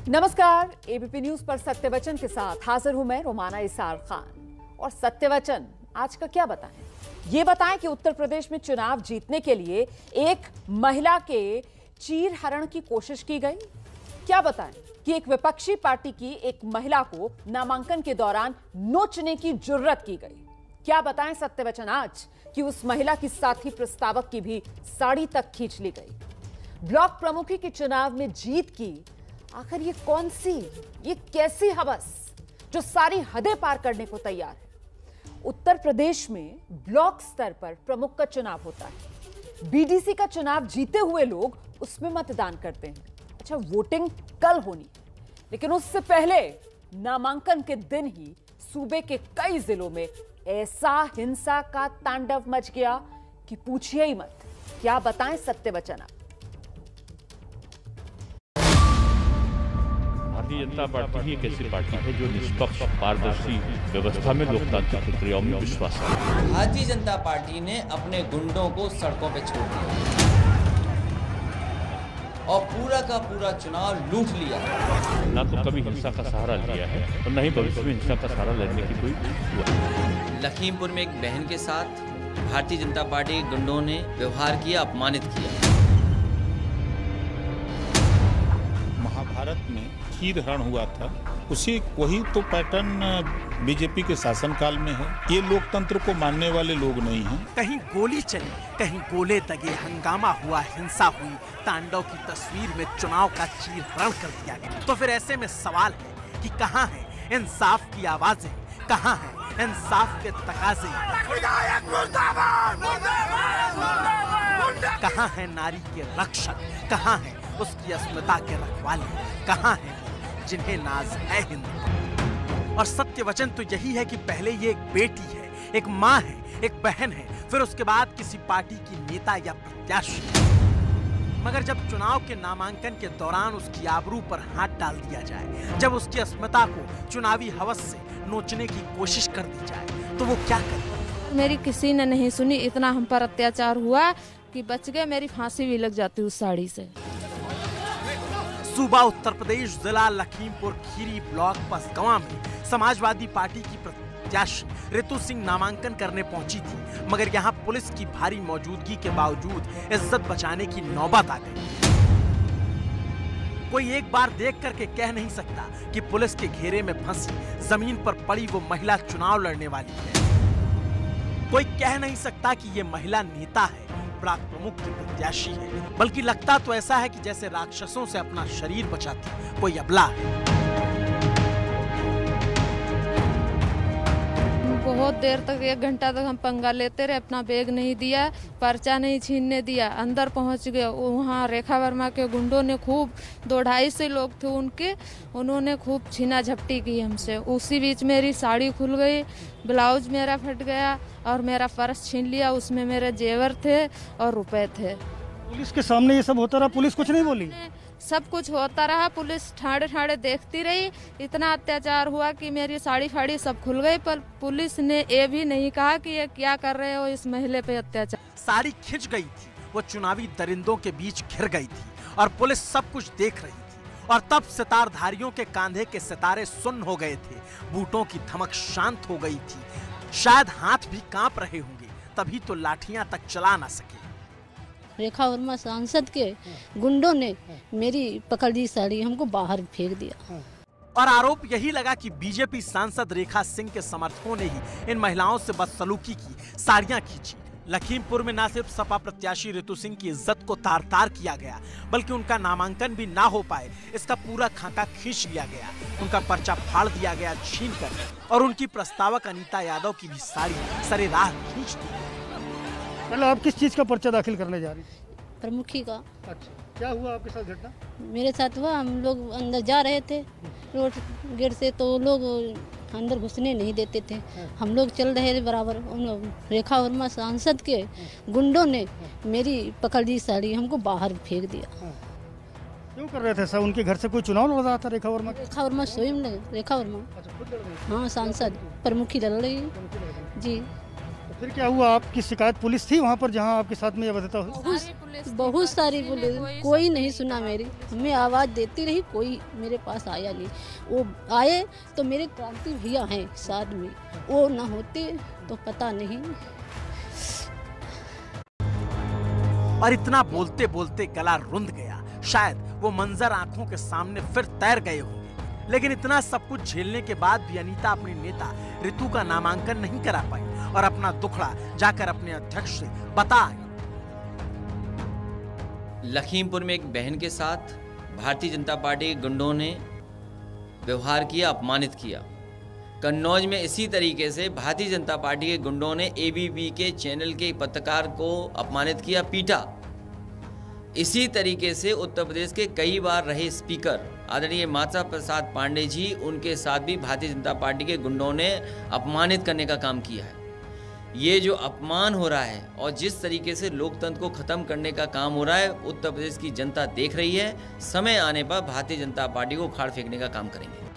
नमस्कार, ABP news पर सत्यवचन के साथ हाजिर हूं मैं रोमाना इसार खान। और सत्यवचन आज का क्या बताएं? ये बताएं कि उत्तर प्रदेश में चुनाव जीतने के लिए एक महिला के चीरहरण की कोशिश की गई। क्या बताएं कि एक विपक्षी पार्टी की एक महिला को नामांकन के दौरान नोचने की जुर्रत की गई। क्या बताएं सत्यवचन आज कि उस महिला की साथी प्रस्तावक की भी साड़ी तक खींच ली गई। ब्लॉक प्रमुखी के चुनाव में जीत की आखिर ये कौन सी, ये कैसी हवस जो सारी हदें पार करने को तैयार है। उत्तर प्रदेश में ब्लॉक स्तर पर प्रमुख का चुनाव होता है। बीडीसी का चुनाव जीते हुए लोग उसमें मतदान करते हैं। अच्छा, वोटिंग कल होनी, लेकिन उससे पहले नामांकन के दिन ही सूबे के कई जिलों में ऐसा हिंसा का तांडव मच गया कि पूछिए ही मत। क्या बताएं सत्यवचन। भारतीय जनता पार्टी ही एक ऐसी पार्टी है जो निष्पक्ष पारदर्शी व्यवस्था में लोकतांत्रिक प्रक्रियाओं में विश्वास है। भारतीय जनता पार्टी ने अपने गुंडों को सड़कों पे छोड़ दिया और पूरा का पूरा चुनाव लूट लिया। ना तो कभी हिंसा का सहारा लिया है और न ही भविष्य में हिंसा का सहारा लेने की कोई हुआ। लखीमपुर में एक बहन के साथ भारतीय जनता पार्टी के गुंडों ने व्यवहार किया, अपमानित किया। महाभारत में चीरहरण हुआ था, वही तो पैटर्न बीजेपी के शासनकाल में है। ये लोकतंत्र को मानने वाले लोग नहीं हैं। कहीं गोली चली, कहीं गोले दगे, हंगामा हुआ, हिंसा हुई, तांडव की तस्वीर में चुनाव का चीरहरण कर दिया गया। तो फिर ऐसे में सवाल है कि कहाँ है इंसाफ की आवाजें, कहाँ है इंसाफ के तकाजे, कहाँ है नारी के रक्षक, कहाँ है उसकी अस्मिता के रखवाले, कहाँ है जिन्हें नाज है हिंद पर। और सत्य वचन तो यही है कि पहले ये एक बेटी है, एक माँ है, एक बहन है, फिर उसके बाद किसी पार्टी की नेता या प्रत्याशी। मगर जब चुनाव के नामांकन के दौरान उसकी आबरू पर हाथ डाल दिया जाए, जब उसकी अस्मिता को चुनावी हवस से नोचने की कोशिश कर दी जाए, तो वो क्या करे? मेरी किसी ने नहीं सुनी। इतना हम पर अत्याचार हुआ कि बच गए, मेरी फांसी भी लग जाती उस साड़ी से। सूबा उत्तर प्रदेश, जिला लखीमपुर खीरी, ब्लॉक पसगवां में समाजवादी पार्टी की प्रत्याशी रितु सिंह नामांकन करने पहुंची थी, मगर यहां पुलिस की भारी मौजूदगी के बावजूद इज्जत बचाने की नौबत आ गई। कोई एक बार देख करके कह नहीं सकता कि पुलिस के घेरे में फंसी जमीन पर पड़ी वो महिला चुनाव लड़ने वाली है। कोई कह नहीं सकता कि ये महिला नेता है, ब्लॉक प्रमुख की प्रत्याशी है, बल्कि लगता तो ऐसा है कि जैसे राक्षसों से अपना शरीर बचाती कोई अबला है। बहुत देर तक, 1 घंटा तक हम पंगा लेते रहे, अपना बैग नहीं दिया, पर्चा नहीं छीनने दिया, अंदर पहुंच गए। वहाँ रेखा वर्मा के गुंडों ने खूब 200-250 लोग थे उनके, उन्होंने खूब छीना झपटी की हमसे। उसी बीच मेरी साड़ी खुल गई, ब्लाउज मेरा फट गया और मेरा पर्स छीन लिया। उसमें मेरे जेवर थे और रुपए थे। पुलिस के सामने ये सब होता रहा, पुलिस कुछ नहीं बोली? सब कुछ होता रहा, पुलिस ठाड़े ठाड़े देखती रही। इतना अत्याचार हुआ कि मेरी साड़ी फाड़ी सब खुल गई, पर पुलिस ने ये भी नहीं कहा कि ये क्या कर रहे हो इस महिला पे अत्याचार। साड़ी खिंच गई थी, वो चुनावी दरिंदों के बीच घिर गई थी और पुलिस सब कुछ देख रही थी। और तब सितारधारियों के कांधे के सितारे सुन्न हो गए थे, बूटों की धमक शांत हो गई थी, शायद हाथ भी कांप रहे होंगे, तभी तो लाठियां तक चला ना सके। रेखा वर्मा सांसद के गुंडों ने मेरी पकड़ दी साड़ी, हमको बाहर फेंक दिया। और आरोप यही लगा कि बीजेपी सांसद रेखा सिंह के समर्थकों ने ही इन महिलाओं से बदसलूकी की, साड़ियां खींची। लखीमपुर में न सिर्फ सपा प्रत्याशी रितु सिंह की इज्जत को तार तार किया गया, बल्कि उनका नामांकन भी ना हो पाए इसका पूरा खाका खींच लिया गया। उनका पर्चा फाड़ दिया गया छीन कर, और उनकी प्रस्तावक अनीता यादव की भी साड़ी सरेराह खींच दी। पहले आप किस चीज का पर्चा दाखिल करने जा रही? प्रमुखी का। अच्छा, क्या हुआ आपके साथ घटना? मेरे साथ हुआ, हम लोग अंदर जा रहे थे रोड गेट से, तो लोग अंदर घुसने नहीं देते थे। हम लोग चल रहे थे बराबर, उन रेखा वर्मा सांसद के गुंडों ने मेरी पकड़ दी साड़ी, हमको बाहर फेंक दिया। क्यों कर रहे थे सर? उनके घर से कोई चुनाव लड़ रहा था रेखा वर्मा? रेखा वर्मा स्वयं, रेखा वर्मा, हाँ सांसद, प्रमुखी लड़ रही जी। फिर क्या हुआ, आपकी शिकायत पुलिस थी वहाँ पर जहाँ आपके साथ में ये बदता हो? बहुत सारी पुलिस, कोई नहीं सुना मेरी। मैं आवाज़ देती रही, कोई मेरे पास आया नहीं। वो आए तो मेरे क्रांति भैया हैं साथ में, वो ना होते तो पता नहीं। और इतना बोलते बोलते गला रुंध गया। शायद वो मंजर आंखों के सामने फिर तैर गए होंगे। लेकिन इतना सब कुछ झेलने के बाद भी अनीता अपनी नेता रितु का नामांकन नहीं करा पाई और अपना दुखड़ा जाकर अपने अध्यक्ष से बता आई। लखीमपुर में एक बहन के साथ भारतीय जनता पार्टी के गुंडों ने व्यवहार किया, अपमानित किया। कन्नौज में इसी तरीके से भारतीय जनता पार्टी के गुंडों ने एबीपी के चैनल के पत्रकार को अपमानित किया, पीटा। इसी तरीके से उत्तर प्रदेश के कई बार रहे स्पीकर आदरणीय माता प्रसाद पांडे जी, उनके साथ भी भारतीय जनता पार्टी के गुंडों ने अपमानित करने का काम किया है। ये जो अपमान हो रहा है और जिस तरीके से लोकतंत्र को खत्म करने का काम हो रहा है, उत्तर प्रदेश की जनता देख रही है। समय आने पर भारतीय जनता पार्टी को उखाड़ फेंकने का काम करेंगे।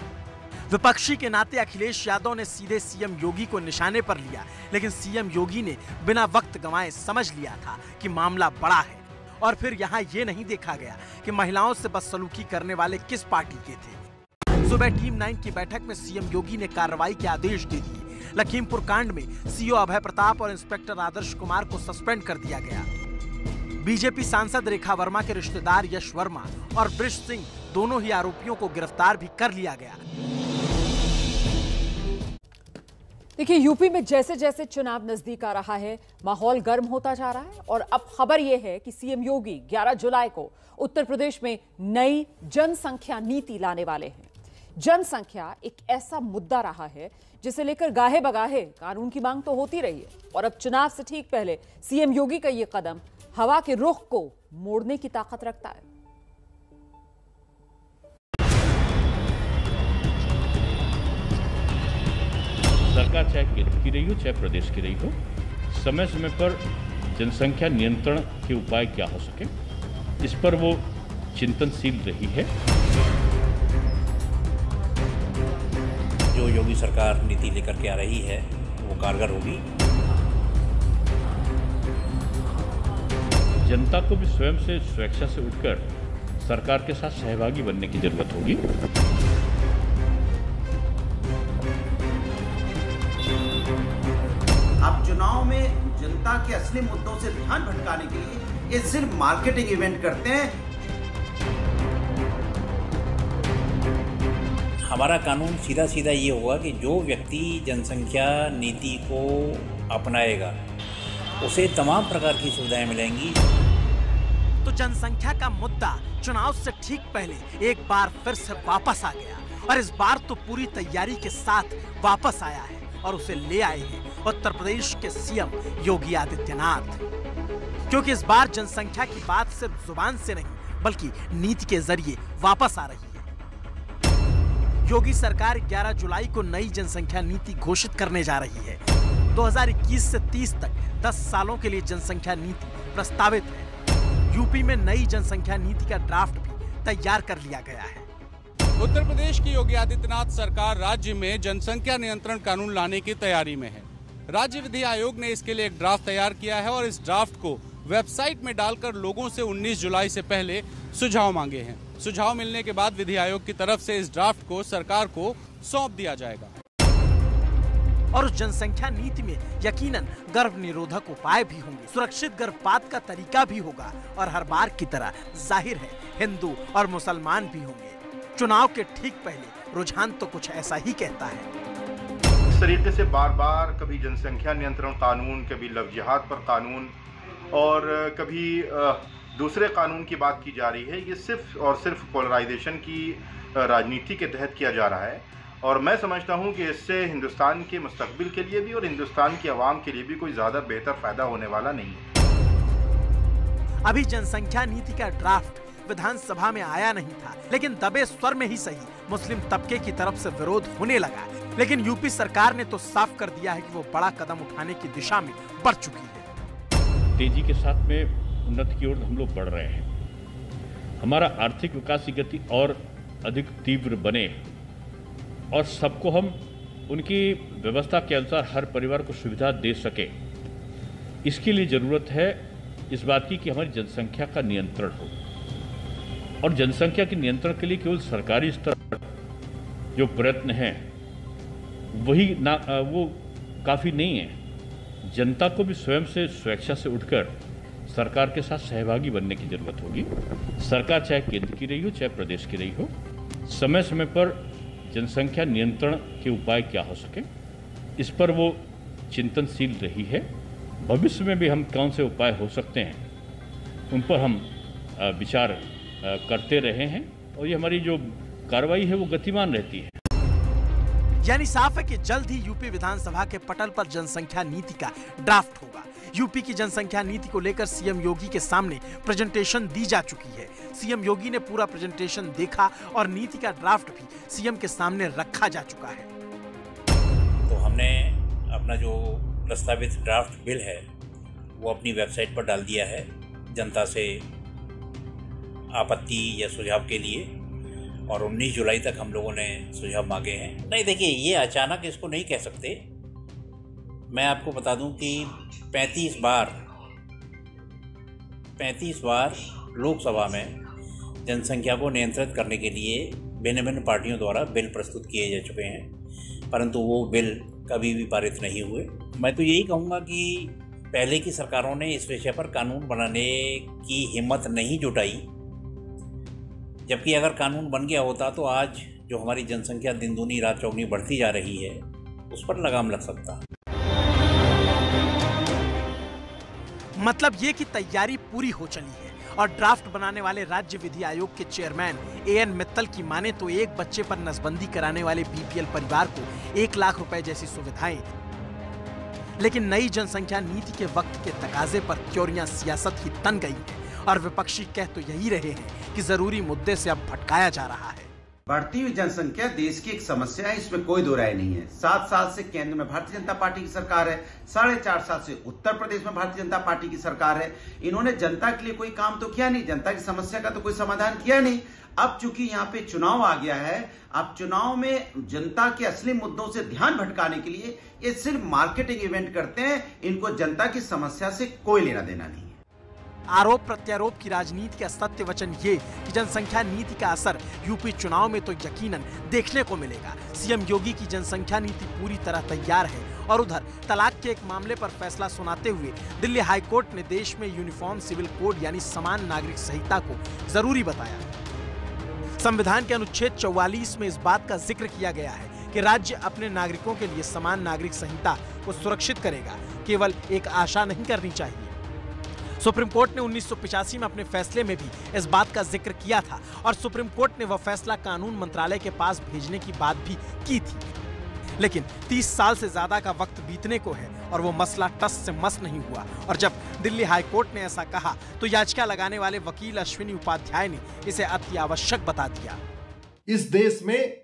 विपक्षी के नाते अखिलेश यादव ने सीधे सीएम योगी को निशाने पर लिया, लेकिन सीएम योगी ने बिना वक्त गंवाए समझ लिया था कि मामला बड़ा है। और फिर यहाँ ये नहीं देखा गया कि महिलाओं से बदसलूकी करने वाले किस पार्टी के थे। सुबह टीम 9 की बैठक में सीएम योगी ने कार्रवाई के आदेश दे दिए। लखीमपुर कांड में सीओ अभय प्रताप और इंस्पेक्टर आदर्श कुमार को सस्पेंड कर दिया गया। बीजेपी सांसद रेखा वर्मा के रिश्तेदार यश वर्मा और ब्रिश सिंह दोनों ही आरोपियों को गिरफ्तार भी कर लिया गया। देखिए, यूपी में जैसे जैसे चुनाव नजदीक आ रहा है, माहौल गर्म होता जा रहा है और अब खबर यह है कि सीएम योगी 11 जुलाई को उत्तर प्रदेश में नई जनसंख्या नीति लाने वाले हैं। जनसंख्या एक ऐसा मुद्दा रहा है जिसे लेकर गाहे बगाहे कानून की मांग तो होती रही है और अब चुनाव से ठीक पहले सीएम योगी का यह कदम हवा के रुख को मोड़ने की ताकत रखता है। सरकार चाहे केंद्र की रही हो चाहे प्रदेश की रही हो, समय समय पर जनसंख्या नियंत्रण के उपाय क्या हो सके, इस पर वो चिंतनशील रही है। जो योगी सरकार नीति लेकर के आ रही है वो कारगर होगी। जनता को भी स्वयं से स्वेच्छा से उठकर सरकार के साथ सहभागी बनने की जरूरत होगी। आप चुनाव में जनता के असली मुद्दों से ध्यान भटकाने के लिए ये सिर्फ मार्केटिंग इवेंट करते हैं। हमारा कानून सीधा सीधा ये होगा कि जो व्यक्ति जनसंख्या नीति को अपनाएगा उसे तमाम प्रकार की सुविधाएं मिलेंगी। तो जनसंख्या का मुद्दा चुनाव से ठीक पहले एक बार फिर से वापस आ गया और इस बार तो पूरी तैयारी के साथ वापस आया है और उसे ले आए हैं उत्तर प्रदेश के सीएम योगी आदित्यनाथ। क्योंकि इस बार जनसंख्या की बात सिर्फ जुबान से नहीं बल्कि नीति के जरिए वापस आ रही है। योगी सरकार 11 जुलाई को नई जनसंख्या नीति घोषित करने जा रही है। 2021 से 30 तक 10 सालों के लिए जनसंख्या नीति प्रस्तावित है। यूपी में नई जनसंख्या नीति का ड्राफ्ट भी तैयार कर लिया गया है। उत्तर प्रदेश की योगी आदित्यनाथ सरकार राज्य में जनसंख्या नियंत्रण कानून लाने की तैयारी में है। राज्य विधि आयोग ने इसके लिए एक ड्राफ्ट तैयार किया है और इस ड्राफ्ट को वेबसाइट में डालकर लोगों से 19 जुलाई से पहले सुझाव मांगे हैं। सुझाव मिलने के बाद विधि आयोग की तरफ से इस ड्राफ्ट को सरकार को सौंप दिया जाएगा। और उस जनसंख्या नीति में यकीनन गर्भ निरोधक उपाय भी होंगे, सुरक्षित गर्भपात का तरीका भी होगा और हर बार की तरह जाहिर है हिंदू और मुसलमान भी होंगे। चुनाव के ठीक पहले रुझान तो कुछ ऐसा ही कहता है। इस तरीके से बार बार कभी जनसंख्या नियंत्रण कानून, कभी लव जिहाद पर कानून और कभी दूसरे कानून की बात की जा रही है। ये सिर्फ और सिर्फ पोलराइजेशन की राजनीति के तहत किया जा रहा है और मैं समझता हूं कि इससे हिंदुस्तान के मुस्तकबिल के लिए भी और हिंदुस्तान की आवाम के लिए भी कोई ज़्यादा बेहतर फायदा होने वाला नहीं है। अभी जनसंख्या नीति का ड्राफ्ट विधानसभा में आया नहीं था, लेकिन दबे स्वर में ही सही मुस्लिम तबके की तरफ से विरोध होने लगा। लेकिन यूपी सरकार ने तो साफ कर दिया है कि वो बड़ा कदम उठाने की दिशा में बढ़ चुकी है। तेजी के साथ में उन्नति की ओर हम लोग बढ़ रहे हैं। हमारा आर्थिक विकास की गति और अधिक तीव्र बने और सबको हम उनकी व्यवस्था के अनुसार हर परिवार को सुविधा दे सके, इसके लिए ज़रूरत है इस बात की कि हमारी जनसंख्या का नियंत्रण हो, और जनसंख्या के नियंत्रण के लिए केवल सरकारी स्तर पर जो प्रयत्न हैं वही वो काफ़ी नहीं है। जनता को भी स्वयं से स्वेच्छा से उठकर सरकार के साथ सहभागी बनने की जरूरत होगी। सरकार चाहे केंद्र की रही हो चाहे प्रदेश की रही हो, समय समय पर जनसंख्या नियंत्रण के उपाय क्या हो सके इस पर वो चिंतनशील रही है। भविष्य में भी हम कौन से उपाय हो सकते हैं उन पर हम विचार करते रहे हैं, और ये हमारी जो कार्रवाई है वो गतिमान रहती है। यानी साफ है कि जल्द ही यूपी विधानसभा के पटल पर जनसंख्या नीति का ड्राफ्ट होगा। यूपी की जनसंख्या नीति को लेकर सीएम योगी के सामने प्रेजेंटेशन दी जा चुकी है। सीएम योगी ने पूरा प्रेजेंटेशन देखा और नीति का ड्राफ्ट भी सीएम के सामने रखा जा चुका है। तो हमने अपना जो प्रस्तावित ड्राफ्ट बिल है वो अपनी वेबसाइट पर डाल दिया है जनता से आपत्ति या सुझाव के लिए, और 19 जुलाई तक हम लोगों ने सुझाव मांगे हैं। नहीं, देखिए, ये अचानक इसको नहीं कह सकते। मैं आपको बता दूं कि 35 बार लोकसभा में जनसंख्या को नियंत्रित करने के लिए भिन्न भिन्न पार्टियों द्वारा बिल प्रस्तुत किए जा चुके हैं, परंतु वो बिल कभी भी पारित नहीं हुए। मैं तो यही कहूँगा कि पहले की सरकारों ने इस विषय पर कानून बनाने की हिम्मत नहीं जुटाई, जबकि अगर कानून बन गया होता तो आज जो हमारी जनसंख्या दिन दूनी रात चौगुनी बढ़ती जा रही है उस पर लगाम लग सकता। मतलब ये कि तैयारी पूरी हो चली है, और ड्राफ्ट बनाने वाले राज्य विधि आयोग के चेयरमैन एएन मित्तल की माने तो एक बच्चे पर नसबंदी कराने वाले बीपीएल परिवार को 1 लाख रुपए जैसी सुविधाएं। लेकिन नई जनसंख्या नीति के वक्त के तकाजे पर क्योरियां सियासत ही तन गई है, और विपक्षी कह तो यही रहे हैं कि जरूरी मुद्दे से अब भटकाया जा रहा है। बढ़ती हुई जनसंख्या देश की एक समस्या है, इसमें कोई दो राय नहीं है। 7 साल से केंद्र में भारतीय जनता पार्टी की सरकार है, 4.5 साल से उत्तर प्रदेश में भारतीय जनता पार्टी की सरकार है। इन्होंने जनता के लिए कोई काम तो किया नहीं, जनता की समस्या का तो कोई समाधान किया नहीं। अब चूंकि यहाँ पे चुनाव आ गया है, अब चुनाव में जनता के असली मुद्दों से ध्यान भटकाने के लिए ये सिर्फ मार्केटिंग इवेंट करते हैं। इनको जनता की समस्या से कोई लेना देना नहीं है। आरोप प्रत्यारोप की राजनीति का सत्य वचन ये कि जनसंख्या नीति का असर यूपी चुनाव में तो यकीनन देखने को मिलेगा। सीएम योगी की जनसंख्या नीति पूरी तरह तैयार है, और उधर तलाक के एक मामले पर फैसला सुनाते हुए दिल्ली हाईकोर्ट ने देश में यूनिफॉर्म सिविल कोड यानी समान नागरिक संहिता को जरूरी बताया। संविधान के अनुच्छेद 44 में इस बात का जिक्र किया गया है कि राज्य अपने नागरिकों के लिए समान नागरिक संहिता को सुरक्षित करेगा, केवल एक आशा नहीं करनी चाहिए। सुप्रीम कोर्ट ने 1985 में अपने फैसले में भी इस बात का जिक्र किया था, और सुप्रीम कोर्ट ने वह फैसला कानून मंत्रालय के पास भेजने की बात भी की थी। लेकिन 30 साल से ज्यादा का वक्त बीतने को है और वो मसला टस से मस नहीं हुआ, और जब दिल्ली हाईकोर्ट ने ऐसा कहा तो याचिका लगाने वाले वकील अश्विनी उपाध्याय ने इसे अति आवश्यक बता दिया। इस देश में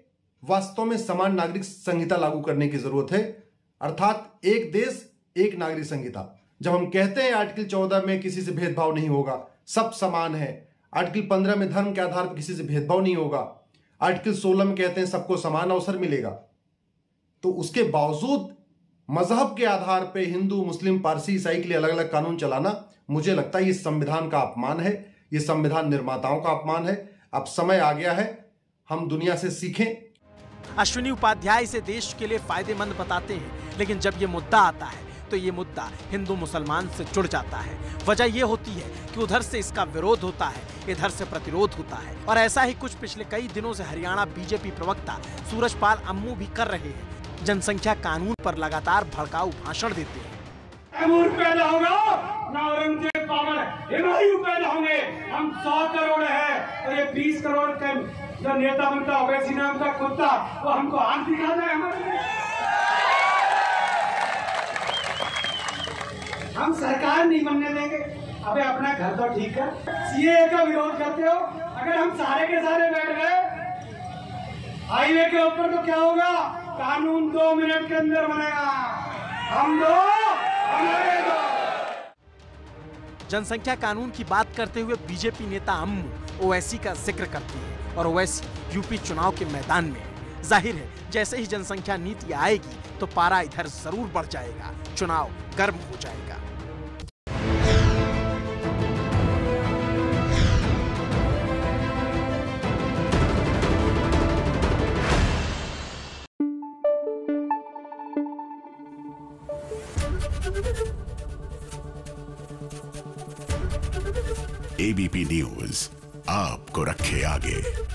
वास्तव में समान नागरिक संहिता लागू करने की जरूरत है, अर्थात एक देश एक नागरिक संहिता। जब हम कहते हैं आर्टिकल 14 में किसी से भेदभाव नहीं होगा, सब समान है, आर्टिकल 15 में धर्म के आधार पर किसी से भेदभाव नहीं होगा, आर्टिकल 16 में कहते हैं सबको समान अवसर मिलेगा, तो उसके बावजूद मजहब के आधार पर हिंदू मुस्लिम पारसी ईसाई के लिए अलग अलग कानून चलाना, मुझे लगता है ये संविधान का अपमान है, ये संविधान निर्माताओं का अपमान है। अब समय आ गया है हम दुनिया से सीखें। अश्विनी उपाध्याय इसे देश के लिए फायदेमंद बताते हैं, लेकिन जब ये मुद्दा आता है तो ये मुद्दा हिंदू मुसलमान से जुड़ जाता है। वजह ये होती है कि उधर से इसका विरोध होता है, इधर से प्रतिरोध होता है, और ऐसा ही कुछ पिछले कई दिनों से हरियाणा बीजेपी प्रवक्ता सूरजपाल अम्मू भी कर रहे हैं। जनसंख्या कानून पर लगातार भड़काऊ भाषण देते हैं। तैमूर पैदा होगा ना औरंगजेब बाबर, हुमायूं पैदा होंगे। हम 100 करोड़ है और ये 20 करोड़ का जो नेता बनता ओवैसी नाम का कुत्ता वो हमको आंख दिखा जाए हमारे। हम सरकार नहीं बनने देंगे। अबे अपना घर तो ठीक है, सीएए का विरोध करते हो। अगर हम सारे के सारे बैठ गए हाईवे के ऊपर तो क्या होगा? कानून 2 मिनट के अंदर बनेगा। हम दो हमारे दो। जनसंख्या कानून की बात करते हुए बीजेपी नेता अम्मू ओवैसी का जिक्र करती है, और ओवैसी यूपी चुनाव के मैदान में है। जाहिर है जैसे ही जनसंख्या नीति आएगी तो पारा इधर जरूर बढ़ जाएगा, चुनाव गर्म हो जाएगा। एबीपी न्यूज आपको रखे आगे।